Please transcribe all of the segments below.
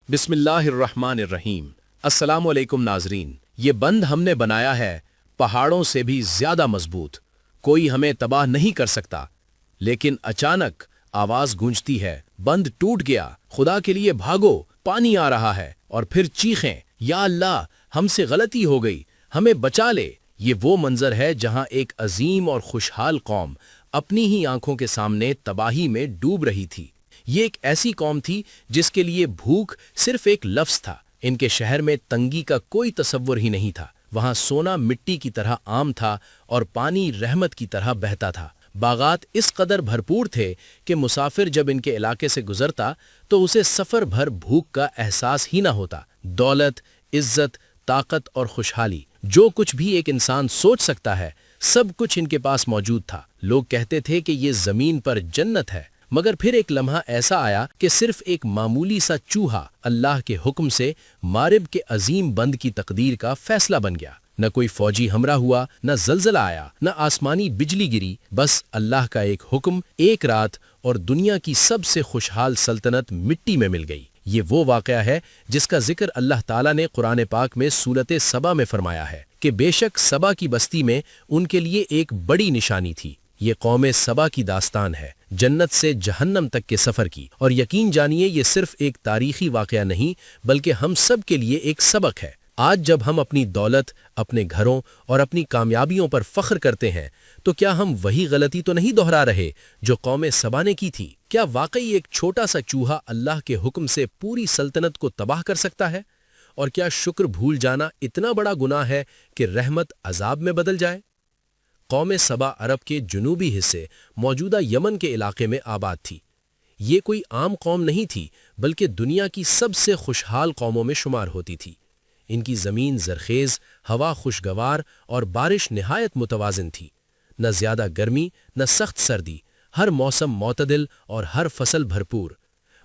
बिस्मिल्लाहिर्रहमानिर्रहीम। अस्सलामु अलैकुम नाजरीन। ये बंद हमने बनाया है पहाड़ों से भी ज्यादा मजबूत। कोई हमें तबाह नहीं कर सकता। लेकिन अचानक आवाज गूंजती है, बंद टूट गया, खुदा के लिए भागो, पानी आ रहा है। और फिर चीखें, या अल्लाह, हमसे गलती हो गई, हमें बचा ले। ये वो मंजर है जहां एक अजीम और खुशहाल कौम अपनी ही आंखों के सामने तबाही में डूब रही थी। ये एक ऐसी कौम थी जिसके लिए भूख सिर्फ एक लफ्ज था। इनके शहर में तंगी का कोई तसव्वुर ही नहीं था। वहां सोना मिट्टी की तरह आम था और पानी रहमत की तरह बहता था। बागात इस कदर भरपूर थे कि मुसाफिर जब इनके इलाके से गुजरता तो उसे सफर भर भूख का एहसास ही ना होता। दौलत, इज्जत, ताकत और खुशहाली, जो कुछ भी एक इंसान सोच सकता है, सब कुछ इनके पास मौजूद था। लोग कहते थे कि ये जमीन पर जन्नत है। मगर फिर एक लम्हा ऐसा आया कि सिर्फ एक मामूली सा चूहा अल्लाह के हुक्म से मारिब के अजीम बंद की तकदीर का फैसला बन गया। न कोई फौजी हमरा हुआ, न जलजला आया, न आसमानी बिजली गिरी। बस अल्लाह का एक हुक्म, एक रात, और दुनिया की सबसे खुशहाल सल्तनत मिट्टी में मिल गई। ये वो वाकया है जिसका जिक्र अल्लाह ताला ने कुरान पाक में सूरत सबा में फरमाया है कि बेशक सबा की बस्ती में उनके लिए एक बड़ी निशानी थी। ये कौम सबा की दास्तान है, जन्नत से जहन्नम तक के सफर की। और यकीन जानिए, ये सिर्फ एक तारीखी वाकया नहीं बल्कि हम सब के लिए एक सबक है। आज जब हम अपनी दौलत, अपने घरों और अपनी कामयाबियों पर फख्र करते हैं, तो क्या हम वही गलती तो नहीं दोहरा रहे जो कौम सबा ने की थी? क्या वाकई एक छोटा सा चूहा अल्लाह के हुक्म से पूरी सल्तनत को तबाह कर सकता है? और क्या शुक्र भूल जाना इतना बड़ा गुनाह है कि रहमत अजाब में बदल जाए? कौम सबा अरब के जुनूबी हिस्से मौजूदा यमन के इलाके में आबाद थी। ये कोई आम कौम नहीं थी बल्कि दुनिया की सबसे खुशहाल कौमों में शुमार होती थी। इनकी ज़मीन ज़रखेज़, हवा खुशगवार और बारिश निहायत मुतवाज़िन थी। न ज़्यादा गर्मी न सख्त सर्दी, हर मौसम मोतदिल और हर फसल भरपूर।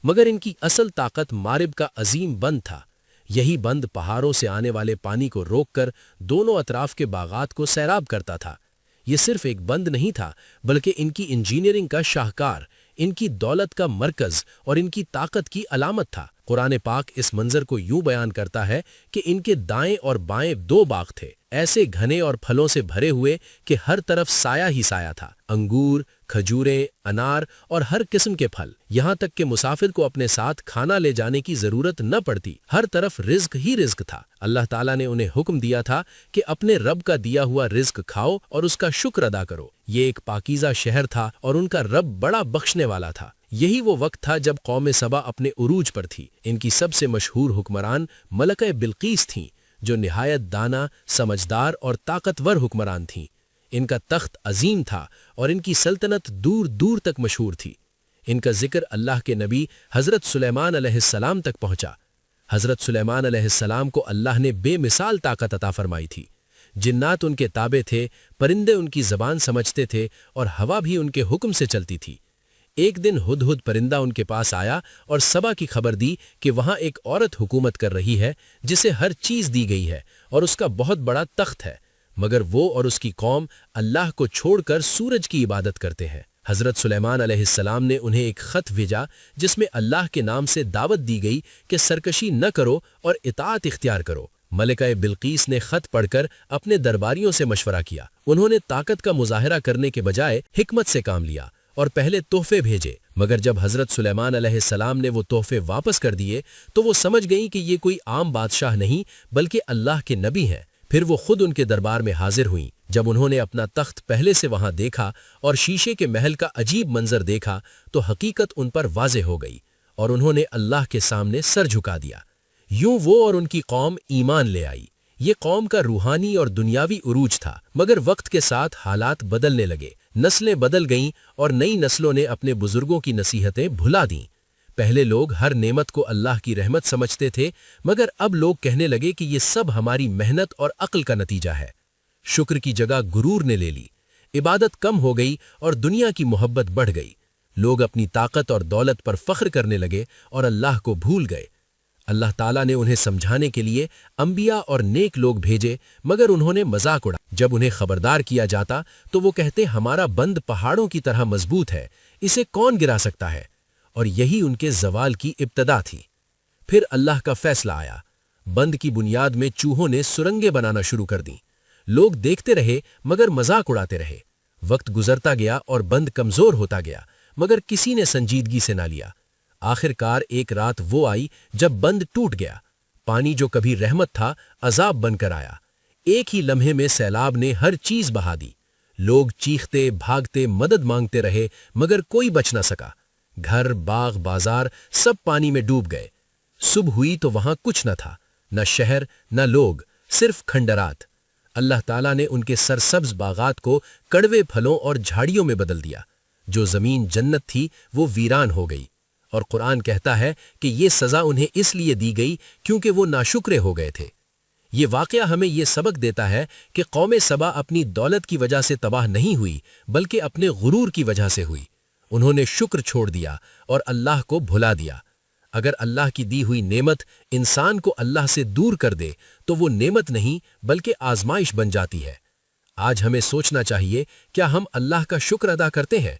मगर इनकी असल ताकत मारिब का अजीम बंद था। यही बंद पहाड़ों से आने वाले पानी को रोककर दोनों अतराफ के बागात को सैराब करता था। ये सिर्फ एक बंद नहीं था बल्कि इनकी इंजीनियरिंग का शाहकार, इनकी दौलत का मरकज और इनकी ताकत की अलामत था। कुरान पाक इस मंजर को यूं बयान करता है कि इनके दाएं और बाएं दो बाग थे, ऐसे घने और फलों से भरे हुए कि हर तरफ साया ही साया था। अंगूर, खजूरें, अनार और हर किस्म के फल, यहाँ तक कि मुसाफिर को अपने साथ खाना ले जाने की जरूरत न पड़ती। हर तरफ रिज्क ही रिज्क था। अल्लाह ताला ने उन्हें हुक्म दिया था कि अपने रब का दिया हुआ रिज्क खाओ और उसका शुक्र अदा करो। ये एक पाकीज़ा शहर था और उनका रब बड़ा बख्शने वाला था। यही वो वक्त था जब कौम सबा अपने उरूज पर थी। इनकी सबसे मशहूर हुक्मरान मलका बिल्कीस थीं, जो निहायत दाना, समझदार और ताकतवर हुक्मरान थीं। इनका तख्त अजीम था और इनकी सल्तनत दूर दूर तक मशहूर थी। इनका जिक्र अल्लाह के नबी हजरत सुलेमान अलैहिस्सलाम तक पहुंचा। हजरत सुलेमान अलैहिस्सलाम को अल्लाह ने बेमिसाल ताकत अता फरमाई थी। जिन्नात उनके ताबे थे, परिंदे उनकी जबान समझते थे और हवा भी उनके हुक्म से चलती थी। एक दिन हुदहुद परिंदा उनके पास आया और सबा की खबर दी कि वहां एक औरत हुकूमत कर रही है जिसे हर चीज दी गई है और उसका बहुत बड़ा तख्त है, मगर वो और उसकी कौम अल्लाह को छोड़कर सूरज की इबादत करते हैं। हजरत सुलेमान अलैहिस्सलाम ने उन्हें एक खत भेजा जिसमें अल्लाह के नाम से दावत दी गई कि सरकशी न करो और इताअत इख्तियार करो। मलिका बिल्कीस ने खत पढ़कर अपने दरबारियों से मशवरा किया। उन्होंने ताकत का मुजाहिरा करने के बजाय हिकमत से काम लिया और पहले तोहफे भेजे। मगर जब हजरत सुलेमान अलैहिस्सलाम ने वो तोहफे वापस कर दिए तो वो समझ गईं कि ये कोई आम बादशाह नहीं बल्कि अल्लाह के नबी हैं। फिर वो खुद उनके दरबार में हाजिर हुईं। जब उन्होंने अपना तख्त पहले से वहां देखा और शीशे के महल का अजीब मंजर देखा तो हकीकत उन पर वाज़े हो गई और उन्होंने अल्लाह के सामने सर झुका दिया। यूं वो और उनकी कौम ईमान ले आई। ये कौम का रूहानी और दुनियावी उरूज था। मगर वक्त के साथ हालात बदलने लगे, नस्लें बदल गईं और नई नस्लों ने अपने बुजुर्गों की नसीहतें भुला दीं। पहले लोग हर नेमत को अल्लाह की रहमत समझते थे, मगर अब लोग कहने लगे कि ये सब हमारी मेहनत और अक्ल का नतीजा है। शुक्र की जगह गुरूर ने ले ली। इबादत कम हो गई और दुनिया की मोहब्बत बढ़ गई। लोग अपनी ताकत और दौलत पर फख्र करने लगे और अल्लाह को भूल गए। अल्लाह ताला ने उन्हें समझाने के लिए अंबिया और नेक लोग भेजे, मगर उन्होंने मजाक उड़ा। जब उन्हें खबरदार किया जाता तो वो कहते, हमारा बंद पहाड़ों की तरह मजबूत है, इसे कौन गिरा सकता है? और यही उनके जवाल की इब्तदा थी। پھر اللہ کا فیصلہ آیا۔ بند کی بنیاد میں چوہوں نے سرنگیں بنانا شروع کر دیں۔ لوگ دیکھتے رہے مگر مذاق اڑاتے رہے۔ وقت گزرتا گیا اور بند کمزور ہوتا گیا، مگر کسی نے سنجیدگی سے نہ لیا۔ آخر کار ایک رات وہ آئی جب بند ٹوٹ گیا۔ پانی جو کبھی رحمت تھا عذاب بن کر آیا۔ ایک ہی لمحے میں سیلاب نے ہر چیز بہا دی۔ لوگ چیختے بھاگتے مدد مانگتے رہے مگر کوئی بچ نہ سکا۔ گھر باغ بازار سب پانی میں ڈوب گئے۔ صبح ہوئی تو وہاں کچھ نہ تھا، نہ شہر نہ لوگ، صرف کھنڈرات۔ اللہ تعالیٰ نے ان کے سرسبز باغات کو کڑوے پھلوں اور جھاڑیوں میں بدل دیا۔ جو زمین جنت تھی وہ ویران ہو گئی۔ اور قرآن کہتا ہے کہ یہ سزا انہیں اس لیے دی گئی کیونکہ وہ ناشکرے ہو گئے تھے۔ یہ واقعہ ہمیں یہ سبق دیتا ہے کہ قوم سبا اپنی دولت کی وجہ سے تباہ نہیں ہوئی بلکہ اپنے غرور کی وجہ سے ہوئی۔ انہوں نے شکر چھوڑ دیا اور اللہ کو بھلا دیا۔ اگر اللہ کی دی ہوئی نعمت انسان کو اللہ سے دور کر دے تو وہ نعمت نہیں بلکہ آزمائش بن جاتی ہے۔ آج ہمیں سوچنا چاہیے، کیا ہم اللہ کا شکر ادا کرتے ہیں؟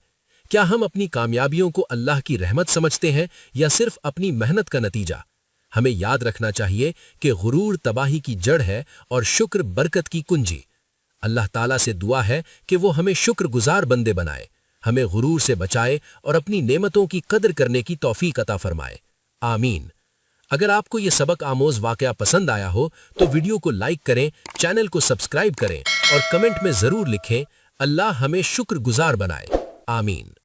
کیا ہم اپنی کامیابیوں کو اللہ کی رحمت سمجھتے ہیں یا صرف اپنی محنت کا نتیجہ؟ ہمیں یاد رکھنا چاہیے کہ غرور تباہی کی جڑ ہے اور شکر برکت کی کنجی۔ اللہ تعالیٰ سے دعا ہے کہ وہ ہمیں شکر گزار بندے بنائے، ہمیں غرور سے بچائے اور اپنی نعمتوں کی قدر کرنے کی توفیق عطا فرمائے۔ آمین۔ اگر آپ کو یہ سبق آموز واقعہ پسند آیا ہو تو ویڈیو کو لائک کریں، چینل کو سبسکرائب کریں اور کمنٹ میں ضرور لکھیں، اللہ ہمیں شکر گزار بنائے۔ آمین۔